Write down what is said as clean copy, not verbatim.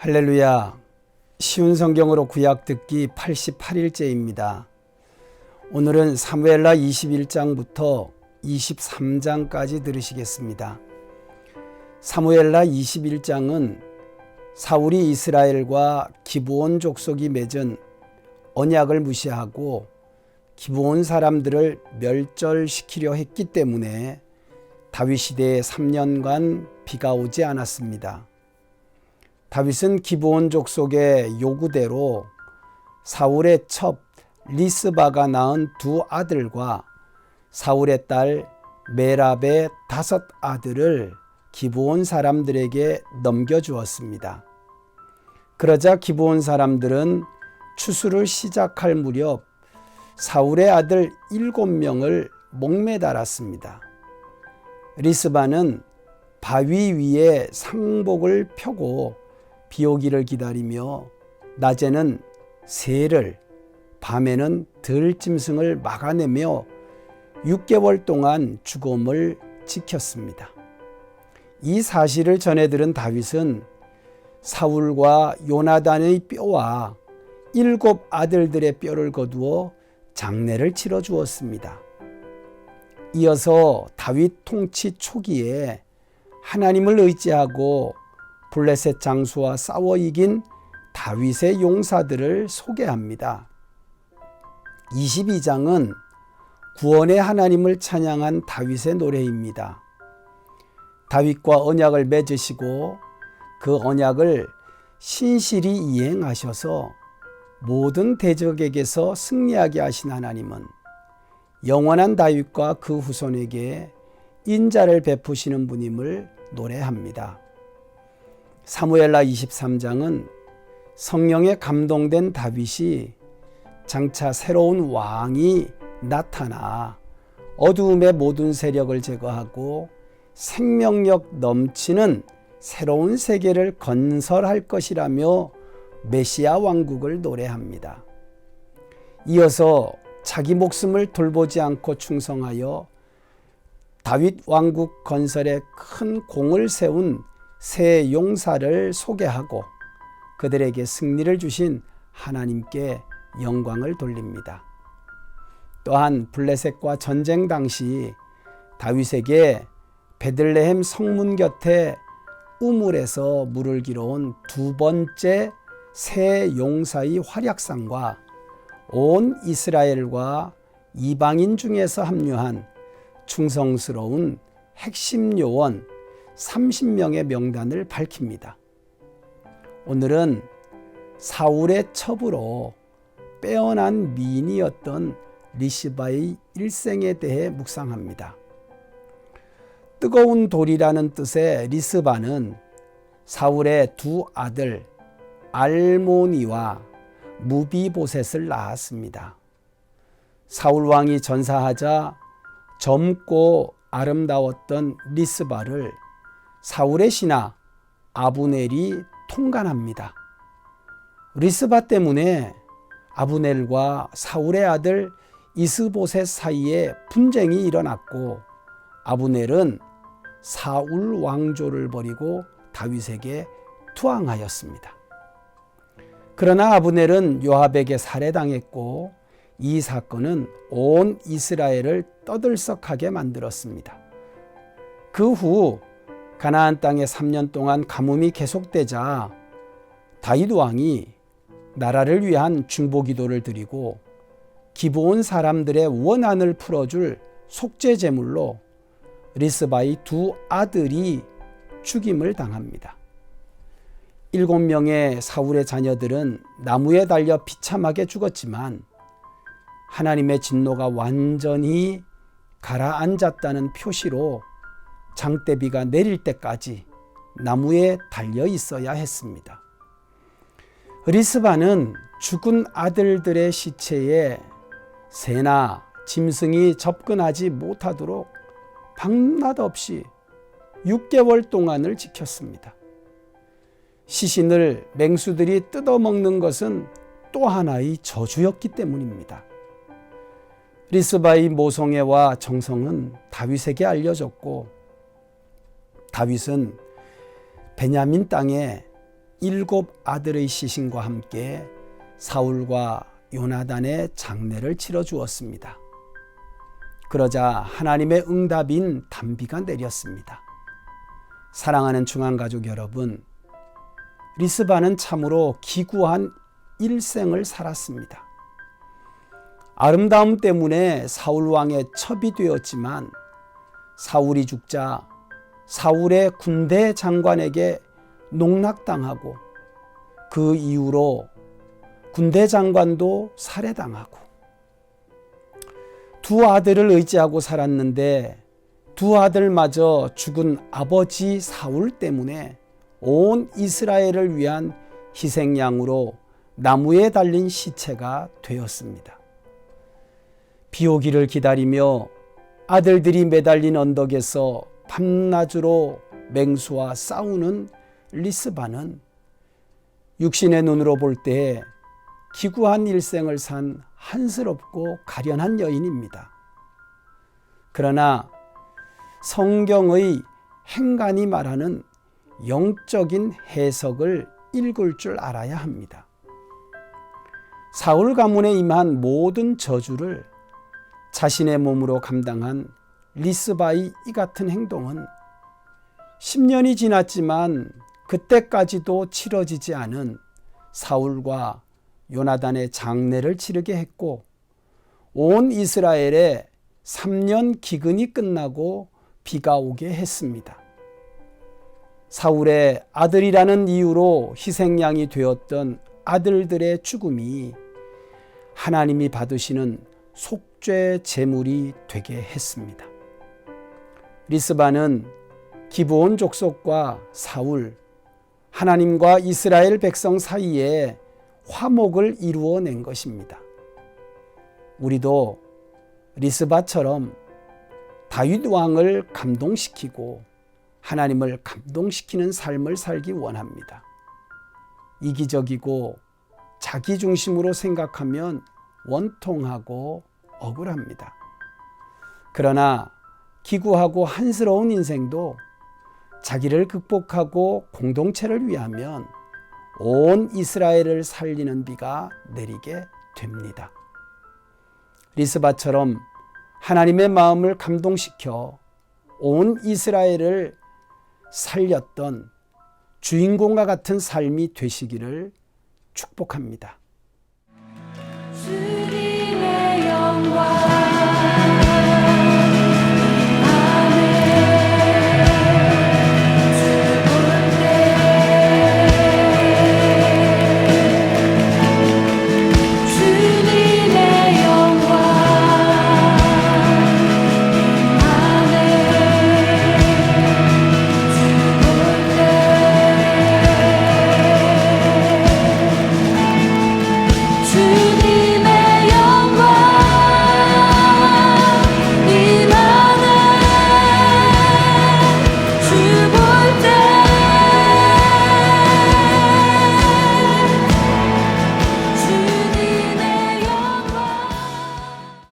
할렐루야. 쉬운 성경으로 구약 듣기 88일째입니다. 오늘은 사무엘하 21장부터 23장까지 들으시겠습니다. 사무엘하 21장은 사울이 이스라엘과 기브온 족속이 맺은 언약을 무시하고 기브온 사람들을 멸절시키려 했기 때문에 다윗 시대에 3년간 비가 오지 않았습니다. 다윗은 기브온 족속의 요구대로 사울의 첩 리스바가 낳은 두 아들과 사울의 딸 메랍의 5 아들을 기브온 사람들에게 넘겨주었습니다. 그러자 기브온 사람들은 추수를 시작할 무렵 사울의 아들 7명을 목매달았습니다. 리스바는 바위 위에 상복을 펴고 비 오기를 기다리며 낮에는 새를, 밤에는 들짐승을 막아내며 6개월 동안 죽음을 지켰습니다. 이 사실을 전해 들은 다윗은 사울과 요나단의 뼈와 7 아들들의 뼈를 거두어 장례를 치러 주었습니다. 이어서 다윗 통치 초기에 하나님을 의지하고 블레셋 장수와 싸워 이긴 다윗의 용사들을 소개합니다. 22장은 구원의 하나님을 찬양한 다윗의 노래입니다. 다윗과 언약을 맺으시고 그 언약을 신실히 이행하셔서 모든 대적에게서 승리하게 하신 하나님은 영원한 다윗과 그 후손에게 인자를 베푸시는 분임을 노래합니다. 사무엘하 23장은 성령에 감동된 다윗이 장차 새로운 왕이 나타나 어두움의 모든 세력을 제거하고 생명력 넘치는 새로운 세계를 건설할 것이라며 메시아 왕국을 노래합니다. 이어서 자기 목숨을 돌보지 않고 충성하여 다윗 왕국 건설에 큰 공을 세운 세 용사를 소개하고 그들에게 승리를 주신 하나님께 영광을 돌립니다. 또한 블레셋과 전쟁 당시 다윗에게 베들레헴 성문 곁에 우물에서 물을 길어온 2번째 세 용사의 활약상과 온 이스라엘과 이방인 중에서 합류한 충성스러운 핵심 요원 30명의 명단을 밝힙니다. 오늘은 사울의 첩으로 빼어난 미인이었던 리스바의 일생에 대해 묵상합니다. 뜨거운 돌이라는 뜻의 리스바는 사울의 2 아들 알모니와 무비보셋을 낳았습니다. 사울 왕이 전사하자 젊고 아름다웠던 리스바를 사울의 신하 아브넬이 통간합니다. 리스바 때문에 아브넬과 사울의 아들 이스보셋 사이에 분쟁이 일어났고 아브넬은 사울 왕조를 버리고 다윗에게 투항하였습니다. 그러나 아브넬은 요압에게 살해당했고 이 사건은 온 이스라엘을 떠들썩하게 만들었습니다. 그 후 가나안 땅에 3년 동안 가뭄이 계속되자 다윗 왕이 나라를 위한 중보기도를 드리고 기브온 사람들의 원한을 풀어줄 속죄 제물로 리스바의 2 아들이 죽임을 당합니다. 7명의 사울의 자녀들은 나무에 달려 비참하게 죽었지만 하나님의 진노가 완전히 가라앉았다는 표시로 장대비가 내릴 때까지 나무에 달려 있어야 했습니다. 리스바는 죽은 아들들의 시체에 새나 짐승이 접근하지 못하도록 밤낮 없이 6개월 동안을 지켰습니다. 시신을 맹수들이 뜯어먹는 것은 또 하나의 저주였기 때문입니다. 리스바의 모성애와 정성은 다윗에게 알려졌고 다윗은 베냐민 땅에 7 아들의 시신과 함께 사울과 요나단의 장례를 치러 주었습니다. 그러자 하나님의 응답인 단비가 내렸습니다. 사랑하는 중앙가족 여러분, 리스바는 참으로 기구한 일생을 살았습니다. 아름다움 때문에 사울 왕의 첩이 되었지만 사울이 죽자 사울의 군대 장관에게 농락당하고 그 이후로 군대 장관도 살해당하고 두 아들을 의지하고 살았는데 두 아들마저 죽은 아버지 사울 때문에 온 이스라엘을 위한 희생양으로 나무에 달린 시체가 되었습니다. 비 오기를 기다리며 아들들이 매달린 언덕에서 밤낮으로 맹수와 싸우는 리스바는 육신의 눈으로 볼 때 기구한 일생을 산 한스럽고 가련한 여인입니다. 그러나 성경의 행간이 말하는 영적인 해석을 읽을 줄 알아야 합니다. 사울 가문에 임한 모든 저주를 자신의 몸으로 감당한 리스바의 이 같은 행동은 10년이 지났지만 그때까지도 치러지지 않은 사울과 요나단의 장례를 치르게 했고 온 이스라엘에 3년 기근이 끝나고 비가 오게 했습니다. 사울의 아들이라는 이유로 희생양이 되었던 아들들의 죽음이 하나님이 받으시는 속죄 제물이 되게 했습니다. 리스바는 기브온 족속과 사울, 하나님과 이스라엘 백성 사이에 화목을 이루어낸 것입니다. 우리도 리스바처럼 다윗 왕을 감동시키고 하나님을 감동시키는 삶을 살기 원합니다. 이기적이고 자기 중심으로 생각하면 원통하고 억울합니다. 그러나 기구하고 한스러운 인생도 자기를 극복하고 공동체를 위하면 온 이스라엘을 살리는 비가 내리게 됩니다. 리스바처럼 하나님의 마음을 감동시켜 온 이스라엘을 살렸던 주인공과 같은 삶이 되시기를 축복합니다.